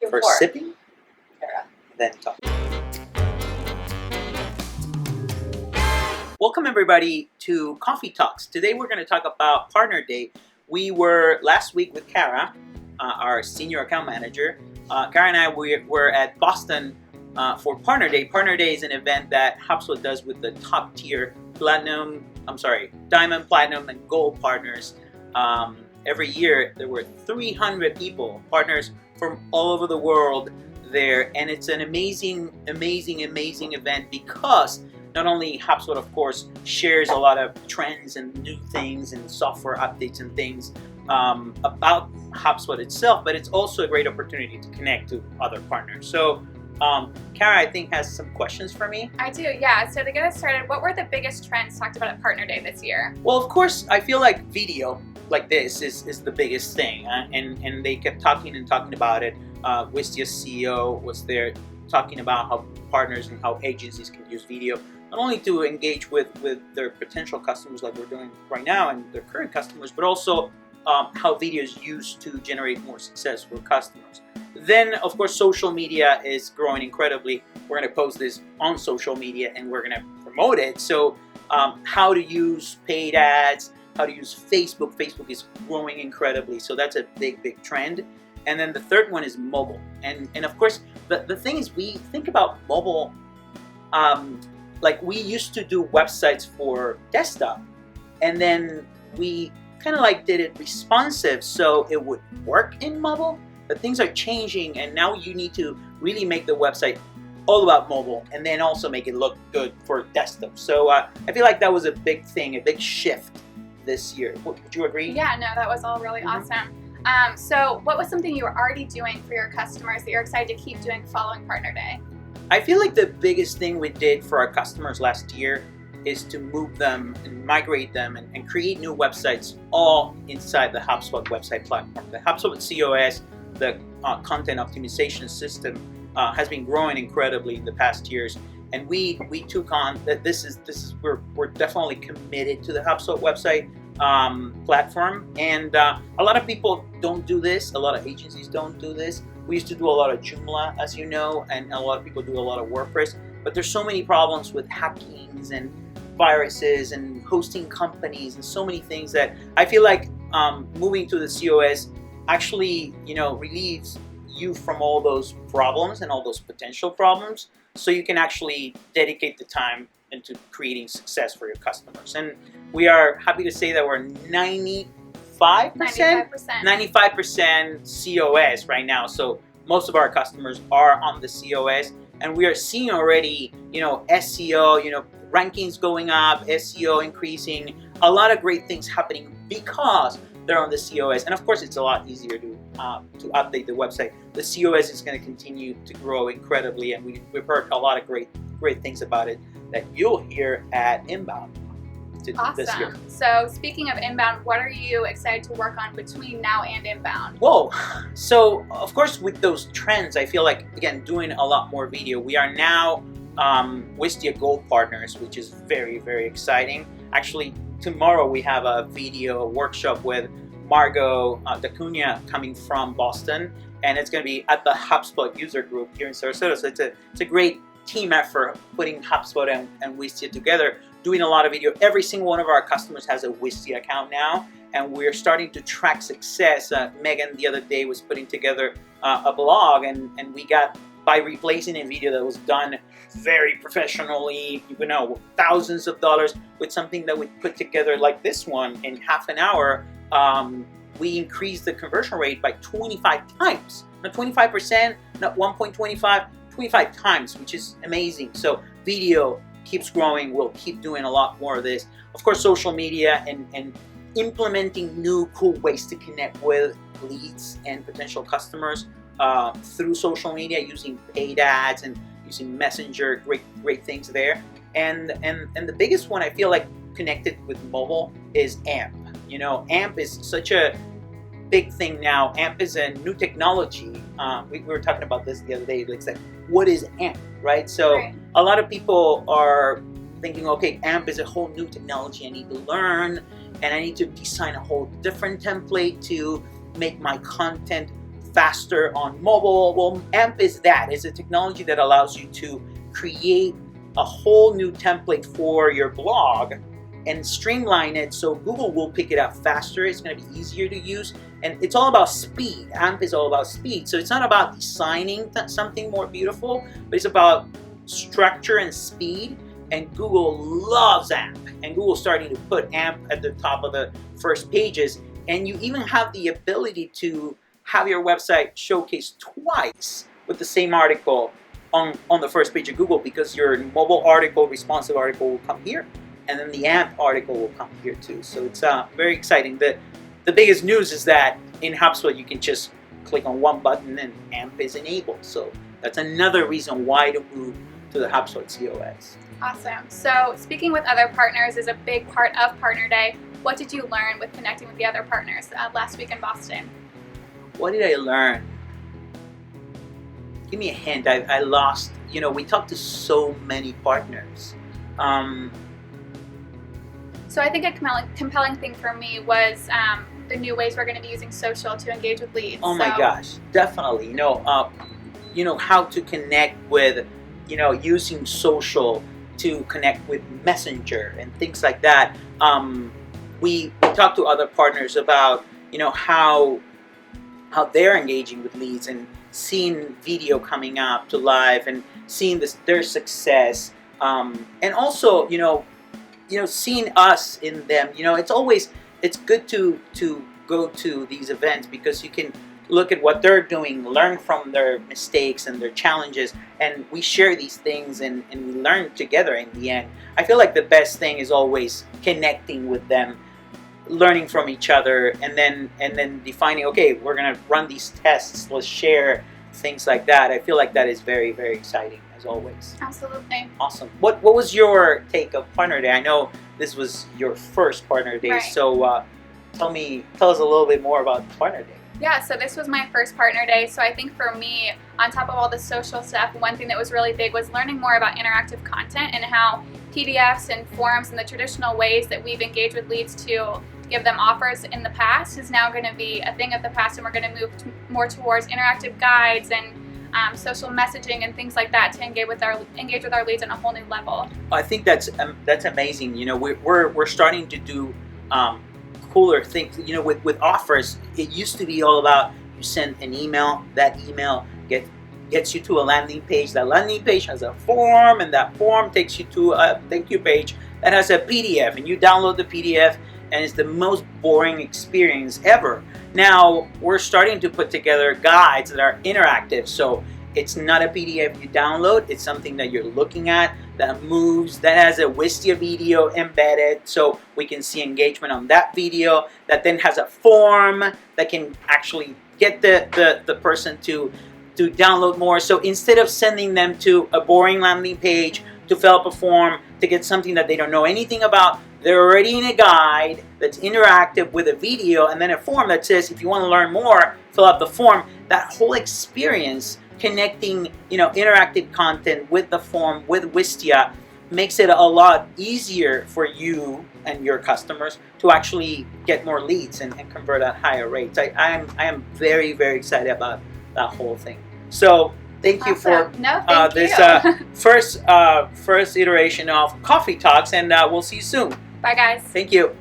First sipping, Kara. then talk. Welcome everybody to Coffee Talks. Today we're going to talk about Partner Day. We were last week with Kara, our senior account manager. Kara and I were at Boston for Partner Day. Partner Day is an event that HubSpot does with the top tier diamond, platinum, and gold partners. Every year there were 300 people, partners from all over the world there, and it's an amazing event because not only HubSpot, of course, shares a lot of trends and new things and software updates and things about HubSpot itself, but it's also a great opportunity to connect to other partners. So, Kara, I think, has some questions for me. I do, yeah. So to get us started, what were the biggest trends talked about at Partner Day this year? Well, of course, I feel like video like this is the biggest thing, and they kept talking about it. Wistia's CEO was there talking about how partners and how agencies can use video not only to engage with their potential customers like we're doing right now and their current customers, but also how video is used to generate more success for customers. Then, of course, social media is growing incredibly. We're going to post this on social media and we're going to promote it. So how to use paid ads, how to use Facebook. Facebook is growing incredibly, so that's a big trend. And then the third one is mobile. And of course, the thing is, we think about mobile like we used to do websites for desktop, and then we kind of like did it responsive so it would work in mobile, but things are changing and now you need to really make the website all about mobile and then also make it look good for desktop. So I feel like that was a big thing, a big shift this year. Would you agree? Yeah, no, that was all really awesome. So what was something you were already doing for your customers that you're excited to keep doing following Partner Day? I feel like the biggest thing we did for our customers last year is to move them and migrate them and create new websites all inside the HubSpot website platform. The HubSpot COS, the content optimization system, has been growing incredibly in the past years, and we took on that. We're definitely committed to the HubSpot website platform, and a lot of people don't do this. A lot of agencies don't do this. We used to do a lot of Joomla, as you know, and a lot of people do a lot of WordPress, but there's so many problems with hackings and viruses and hosting companies and so many things that I feel like moving to the COS actually, relieves you from all those problems and all those potential problems, so you can actually dedicate the time into creating success for your customers. And we are happy to say that we're 95% COS right now. So most of our customers are on the COS, and we are seeing already, SEO, rankings going up, SEO increasing, a lot of great things happening because they're on the COS. And of course, it's a lot easier to update the website. The COS is going to continue to grow incredibly, and we've heard a lot of great things about it that you'll hear at Inbound this year. Awesome. So speaking of Inbound, what are you excited to work on between now and Inbound? Whoa. So of course, with those trends, I feel like, again, doing a lot more video. We are now Wistia Gold partners, which is very exciting. Actually, tomorrow we have a video workshop with Margot Dacunia coming from Boston, and it's going to be at the HubSpot user group here in Sarasota. So it's a great team effort putting HubSpot and Wistia together, doing a lot of video. Every single one of our customers has a Wistia account now, and we're starting to track success. Megan the other day was putting together a blog, and we got, by replacing a video that was done very professionally, thousands of dollars, with something that we put together like this one in half an hour, we increased the conversion rate by 25 times. Not 25%, not 1.25, 25 times, which is amazing. So video keeps growing. We'll keep doing a lot more of this. Of course, social media and implementing new cool ways to connect with leads and potential customers through social media, using paid ads and using Messenger. Great things there. And the biggest one I feel like connected with mobile is AMP. AMP is such a big thing now. AMP is a new technology. We were talking about this the other day. It's like, what is AMP, right? So a lot of people are thinking, okay, AMP is a whole new technology I need to learn, and I need to design a whole different template to make my content faster on mobile. Well, AMP is that. It's a technology that allows you to create a whole new template for your blog and streamline it so Google will pick it up faster. It's going to be easier to use, and it's all about speed. AMP is all about speed. So it's not about designing something more beautiful, but it's about structure and speed. And Google loves AMP, and Google's starting to put AMP at the top of the first pages. And you even have the ability to have your website showcased twice with the same article on the first page of Google, because your mobile article, responsive article will come here, and then the AMP article will come here too. So it's very exciting. The biggest news is that in HubSpot you can just click on one button and AMP is enabled. So that's another reason why to move to the HubSpot COS. Awesome. So speaking with other partners is a big part of Partner Day. What did you learn with connecting with the other partners last week in Boston? What did I learn? Give me a hint. I lost, we talked to so many partners. So I think a compelling thing for me was the new ways we're going to be using social to engage with leads. Oh my gosh, definitely. How to connect with, using social to connect with Messenger and things like that. We talked to other partners about, how they're engaging with leads and seeing video coming up to live and seeing their success, and also seeing us in them. It's good to go to these events because you can look at what they're doing, learn from their mistakes and their challenges, and we share these things and we learn together in the end. I feel like the best thing is always connecting with them, learning from each other, and then defining, okay, we're gonna run these tests, let's share things like that. I feel like that is very, very exciting as always. Absolutely. Awesome. What was your take of Partner Day? I know this was your first Partner Day, right. So tell us a little bit more about Partner Day. Yeah, so this was my first Partner Day. So I think for me, on top of all the social stuff, one thing that was really big was learning more about interactive content and how PDFs and forums and the traditional ways that we've engaged with leads to give them offers in the past is now going to be a thing of the past, and we're going to move more towards interactive guides and social messaging and things like that to engage with our leads on a whole new level. I think that's amazing. We're starting to do cooler things. With offers, it used to be all about you send an email, that email gets you to a landing page. That landing page has a form, and that form takes you to a thank you page that has a PDF, and you download the PDF, and it's the most boring experience ever. Now we're starting to put together guides that are interactive, so it's not a PDF you download, it's something that you're looking at, that moves, that has a Wistia video embedded, so we can see engagement on that video, that then has a form that can actually get the person to download more. So instead of sending them to a boring landing page to fill up a form to get something that they don't know anything about, they're already in a guide that's interactive with a video, and then a form that says if you want to learn more, fill out the form. That whole experience, connecting interactive content with the form, with Wistia, makes it a lot easier for you and your customers to actually get more leads and convert at higher rates. I am very, very excited about that whole thing. So thank you for this first iteration of Coffee Talks, and we'll see you soon. Bye guys. Thank you.